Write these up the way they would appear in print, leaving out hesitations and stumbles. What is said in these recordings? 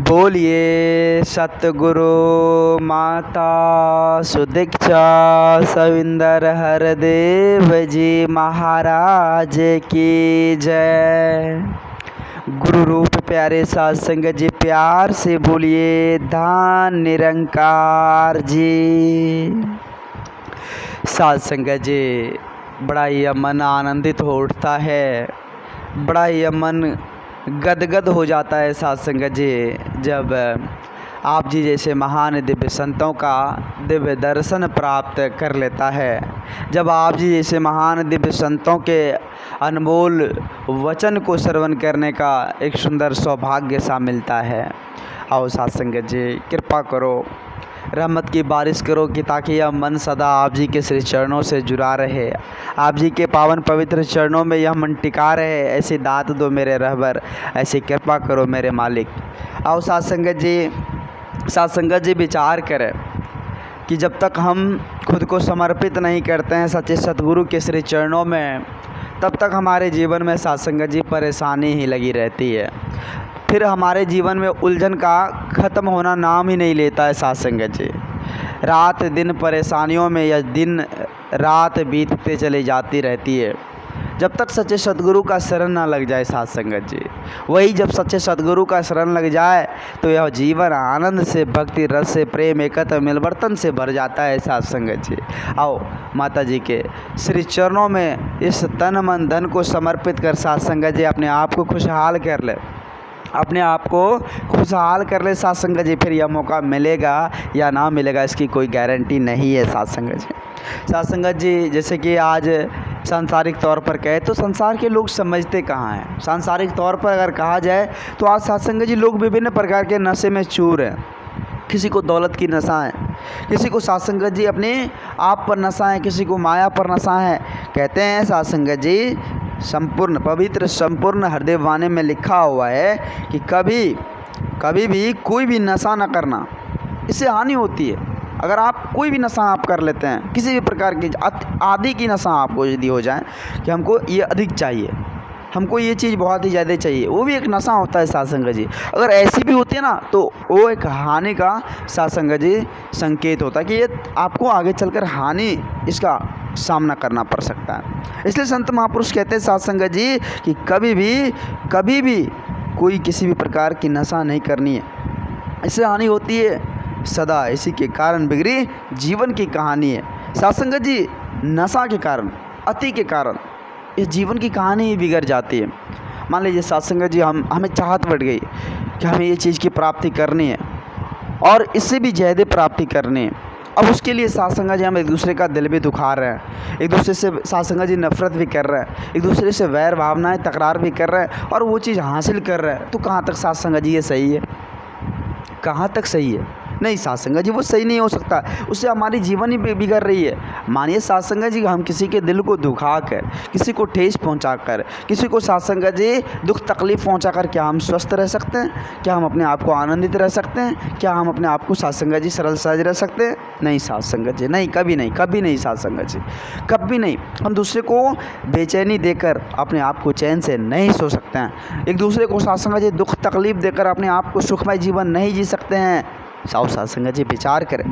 बोलिए सतगुरु माता सुदीक्षा सविंदर हरदेव जी महाराज की जय। गुरु रूप प्यारे साध संगत जी प्यार से बोलिए धान निरंकार जी। साध संगत जी बड़ा ही मन आनंदित हो उठता है, बड़ा ही मन गदगद हो जाता है साध संगत जी जब आप जी जैसे महान दिव्य संतों का दिव्य दर्शन प्राप्त कर लेता है, जब आप जी जैसे महान दिव्य संतों के अनमोल वचन को श्रवण करने का एक सुंदर सौभाग्य सा मिलता है। आओ साध संगत जी कृपा करो, रहमत की बारिश करो कि ताकि यह मन सदा आप जी के श्री चरणों से जुड़ा रहे, आप जी के पावन पवित्र चरणों में यह मन टिका रहे। ऐसी दात दो मेरे रहबर, ऐसी कृपा करो मेरे मालिक। आओ साध संगत जी विचार करें कि जब तक हम खुद को समर्पित नहीं करते हैं सच्चे सतगुरु के श्री चरणों में, तब तक हमारे जीवन में साध संगत जी परेशानी ही लगी रहती है। फिर हमारे जीवन में उलझन का ख़त्म होना नाम ही नहीं लेता है साध संगत जी। रात दिन परेशानियों में या दिन रात बीतते चली जाती रहती है जब तक सच्चे सतगुरु का शरण ना लग जाए साध संगत जी। वही जब सच्चे सतगुरु का शरण लग जाए तो यह जीवन आनंद से, भक्ति रस से, प्रेम एकत्र मिलवर्तन से भर जाता है साध संगत जी। आओ माता जी के श्री चरणों में इस तन मन धन को समर्पित कर साध संगत जी अपने आप को खुशहाल कर ले, अपने आप को खुशहाल कर ले साध संगत जी। फिर यह मौका मिलेगा या ना मिलेगा इसकी कोई गारंटी नहीं है साध संगत जी। साध संगत जी जैसे कि आज सांसारिक तौर पर कहे तो संसार के लोग समझते कहाँ हैं। सांसारिक तौर पर अगर कहा जाए तो आज साध संगत जी लोग विभिन्न प्रकार के नशे में चूर हैं। किसी को दौलत की नशा है, किसी को साध संगत जी अपने आप पर नशा है, किसी को माया पर नशा है। कहते हैं साध संगत जी संपूर्ण पवित्र संपूर्ण हृदय वाणी में लिखा हुआ है कि कभी भी कोई भी नशा न करना, इससे हानि होती है। अगर आप कोई भी नशा आप कर लेते हैं, किसी भी प्रकार की आदि की नशा आपको यदि हो जाए कि हमको ये अधिक चाहिए, हमको ये चीज़ बहुत ही ज़्यादा चाहिए, वो भी एक नशा होता है साध संगत जी। अगर ऐसी भी होती है ना तो वो एक हानि का साध संगत जी संकेत होता है कि ये आपको आगे चलकर हानि इसका सामना करना पड़ सकता है। इसलिए संत महापुरुष कहते हैं साध संगत जी कि कभी भी कोई किसी भी प्रकार की नशा नहीं करनी है, इससे हानि होती है सदा। इसी के कारण बिगड़ी जीवन की कहानी है साध संगत जी। नशा के कारण, अति के कारण इस जीवन की कहानी ही बिगड़ जाती है। मान लीजिए साध संगत जी हमें चाहत बढ़ गई कि हमें ये चीज़ की प्राप्ति करनी है और इससे भी ज़्यादा प्राप्ति करनी है। अब उसके लिए साध संगत जी हम एक दूसरे का दिल भी दुखा रहे हैं, एक दूसरे से साध संगत जी नफरत भी कर रहे हैं, एक दूसरे से वैर भावनाएं तकरार भी कर रहे हैं और वो चीज़ हासिल कर रहे हैं। तो कहाँ तक साध संगत जी ये सही है? कहाँ तक सही है? नहीं साध संगत जी वो सही नहीं हो सकता, उससे हमारी जीवन ही बिगड़ रही है। मानिए साध संगत जी हम किसी के दिल को दुखा कर, किसी को ठेस पहुंचा कर, किसी को साध संगत जी दुख तकलीफ़ पहुंचा कर क्या हम स्वस्थ रह सकते हैं? क्या हम अपने आप को आनंदित रह सकते हैं? क्या हम अपने आप को साध संगत जी सरल सहज रह सकते हैं? नहीं साध संगत जी, नहीं, कभी नहीं साध संगत जी, कभी नहीं। हम दूसरे को बेचैनी देकर अपने आप को चैन से नहीं सो सकते हैं। एक दूसरे को साध संगत जी दुख तकलीफ़ देकर अपने आप को सुखमय जीवन नहीं जी सकते हैं। साध संगत जी विचार करें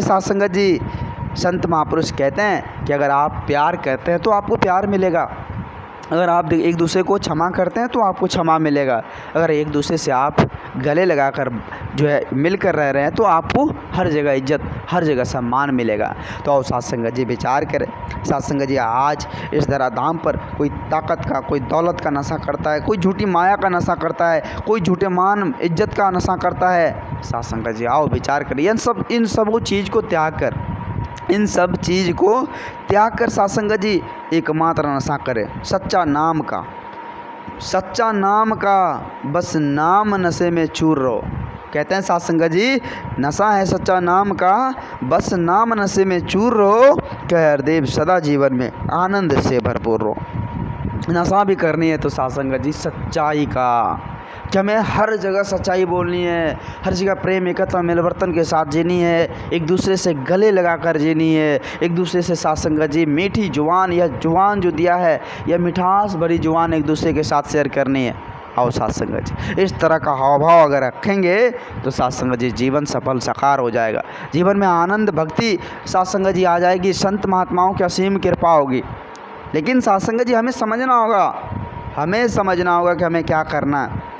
साध संगत जी। संत महापुरुष कहते हैं कि अगर आप प्यार करते हैं तो आपको प्यार मिलेगा, अगर आप एक दूसरे को क्षमा करते हैं तो आपको क्षमा मिलेगा, अगर एक दूसरे से आप गले लगाकर जो है मिलकर रह रहे हैं तो आपको हर जगह इज्जत, हर जगह सम्मान मिलेगा। तो आओ साध संगत जी विचार करें। साध संगत जी आज इस धराधाम पर कोई ताकत का, कोई दौलत का नशा करता है, कोई झूठी माया का नशा करता है, कोई झूठे मान इज्जत का नशा करता है। साध संगत जी आओ विचार करिए, इन सब चीज़ को त्याग कर साध संगत जी एकमात्र नशा करें सच्चा नाम का, बस नाम नशे में चूर रहो। कहते हैं साध संगत जी नशा है सच्चा नाम का, बस नाम नशे में चूर रहो, कह हरदेव सदा जीवन में आनंद से भरपूर रहो। नशा भी करनी है तो साध संगत जी सच्चाई का, कि हमें हर जगह सच्चाई बोलनी है, हर जगह प्रेम एकता मिलवर्तन के साथ जीनी है, एक दूसरे से गले लगाकर जीनी है, एक दूसरे से साथ संगत जी मीठी जुबान, यह जुबान जो दिया है यह मिठास भरी जुबान एक दूसरे के साथ शेयर करनी है। आओ साथ संगत जी, इस तरह का हाव भाव अगर रखेंगे तो साथ संगत जी जीवन सफल साकार हो जाएगा। जीवन में आनंद भक्ति साथ संगत जी आ जाएगी, संत महात्माओं की असीम कृपा होगी। लेकिन साथ संगत जी हमें समझना होगा कि हमें क्या करना है।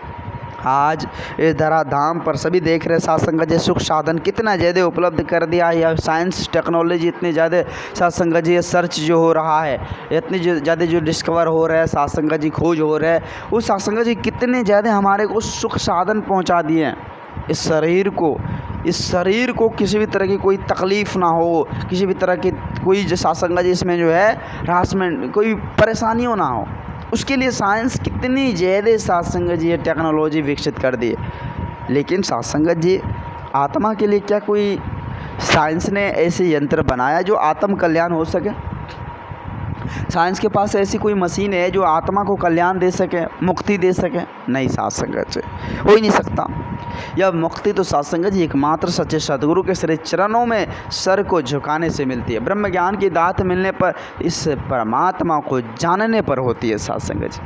आज इस धराधाम पर सभी देख रहे साथ संगत जी, सुख साधन कितना ज़्यादा उपलब्ध कर दिया है, या साइंस टेक्नोलॉजी इतनी ज़्यादा साथ संगत जी, सर्च जो हो रहा है, इतनी ज़्यादा जो डिस्कवर हो रहा है साथ संगत जी, खोज हो रहा है, उस साथ संगत जी कितने ज़्यादा हमारे को सुख साधन पहुंचा दिए हैं। इस शरीर को किसी भी तरह की कोई तकलीफ़ ना हो, किसी भी तरह की कोई जो साथ संगत जी इसमें जो है हरासमेंट, कोई परेशानियों ना हो, उसके लिए साइंस कितनी ज़्यादा साथ संगत जी टेक्नोलॉजी विकसित कर दी है। लेकिन साथ संगत जी आत्मा के लिए क्या कोई साइंस ने ऐसे यंत्र बनाया जो आत्म कल्याण हो सके? साइंस के पास ऐसी कोई मशीन है जो आत्मा को कल्याण दे सके, मुक्ति दे सके? नहीं साथ संगत जी, हो ही नहीं सकता। यह मुक्ति तो साथ संगत जी एकमात्र सच्चे सदगुरु के श्री चरणों में सर को झुकाने से मिलती है। ब्रह्म ज्ञान की दात मिलने पर, इस परमात्मा को जानने पर होती है साथ संगत जी।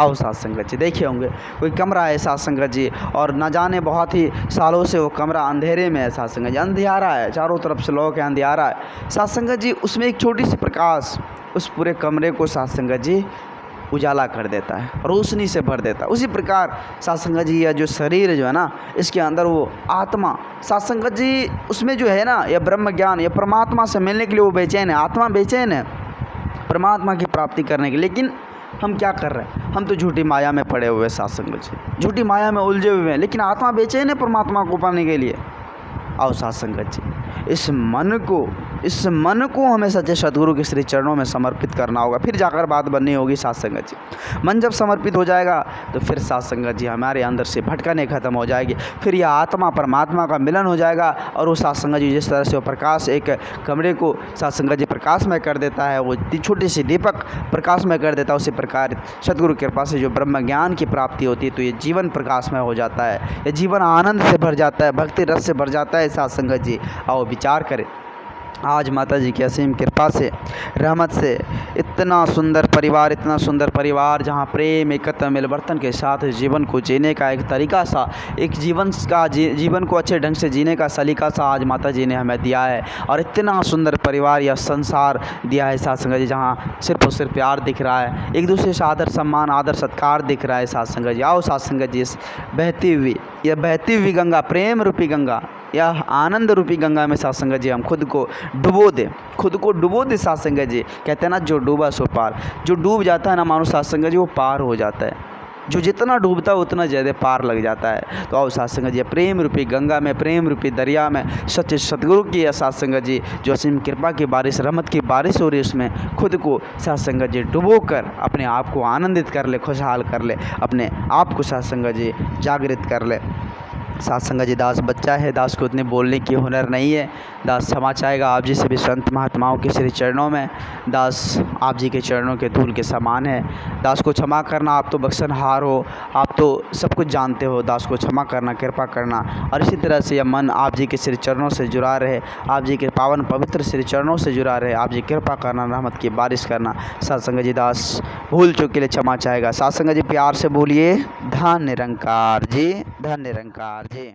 आओ साथ संगत जी, देखे होंगे कोई कमरा है साथ संगत जी, और न जाने बहुत ही सालों से वो कमरा अंधेरे में है साथ संगत जी, अंधियारा है, चारों तरफ से लोग है, अंधियारा है साथ संगत जी। उसमें एक छोटी सी प्रकाश उस पूरे कमरे को साथ संगत जी उजाला कर देता है, रोशनी से भर देता है। उसी प्रकार साथ संगत जी यह जो शरीर जो है ना, इसके अंदर वो आत्मा साथ संगत जी, उसमें जो है ना, यह ब्रह्म ज्ञान, यह परमात्मा से मिलने के लिए वो बेचैन है, आत्मा बेचैन है परमात्मा की प्राप्ति करने के। लेकिन हम क्या कर रहे हैं? हम तो झूठी माया में पड़े हुए साथ संगत जी, झूठी माया में उलझे हुए हैं, लेकिन आत्मा बेचैन है परमात्मा को पाने के लिए। आओ साथ संगत जी, इस मन को हमें सच्चे सदगुरु के श्री चरणों में समर्पित करना होगा, फिर जाकर बात बननी होगी साथ संगत जी। मन जब समर्पित हो जाएगा तो फिर साथ संगत जी हमारे अंदर से भटकने खत्म हो जाएगी, फिर यह आत्मा परमात्मा का मिलन हो जाएगा। और वो साथ संगत जी जिस तरह से वो प्रकाश एक कमरे को साथ संगत जी प्रकाशमय कर देता है, वो छोटी सी दीपक प्रकाशमय कर देता है, उसी प्रकार सदगुरु की कृपा से जो ब्रह्म ज्ञान की प्राप्ति होती है तो ये जीवन प्रकाशमय हो जाता है, ये जीवन आनंद से भर जाता है, भक्ति रस से भर जाता है साथ संगत जी। आओ विचार करें, आज माता जी की असीम कृपा से, रहमत से इतना सुंदर परिवार जहाँ प्रेम एकता मिलवर्तन के साथ जीवन को जीने का एक तरीका सा, एक जीवन को अच्छे ढंग से जीने का सलीका सा आज माता जी ने हमें दिया है। और इतना सुंदर परिवार या संसार दिया है साथ संगत जी, जहाँ सिर्फ और सिर्फ प्यार दिख रहा है, एक दूसरे से आदर सम्मान आदर सत्कार दिख रहा है साथ संगत जी। आओ साथ संगत जी, इस बहती हुई गंगा, प्रेम रूपी गंगा, या आनंद रूपी गंगा में साथ संगत जी हम खुद को डुबो दे साथ संगत जी। कहते हैं ना, जो डूबा सो पार, जो डूब जाता है ना मानो साथ संगत जी वो पार हो जाता है, जो जितना डूबता है उतना ज़्यादा पार लग जाता है। तो आओ साथ संगत जी, प्रेम रूपी गंगा में, प्रेम रूपी दरिया में सच्चे सतगुरु की साथ संगत जी जो असीम कृपा की बारिश, रहमत की बारिश हो रही है, उसमें खुद को साथ संगत जी डुबो कर अपने आप को आनंदित कर ले, खुशहाल कर ले, अपने आप को साथ संगत जी जागृत कर ले। साथ संगत जी दास बच्चा है, दास को उतने बोलने की हुनर नहीं है, दास क्षमा चाहेगा आप जी सभी संत महात्माओं के श्री चरणों में। दास आप जी के चरणों के धूल के समान है, दास को क्षमा करना। आप तो बख्शनहार हो, आप तो सब कुछ जानते हो, दास को क्षमा करना, कृपा करना। और इसी तरह से यह मन आप जी के श्री चरणों से जुड़ा रहे, आप जी के पावन पवित्र श्री चरणों से जुड़ा रहे, आप जी कृपा करना, रहमत की बारिश करना। साथ संगत जी दास भूल चूक के लिए क्षमा चाहेगा। साथ संगत जी प्यार से बोलिए धन निरंकार जी, धन निरंकार जी।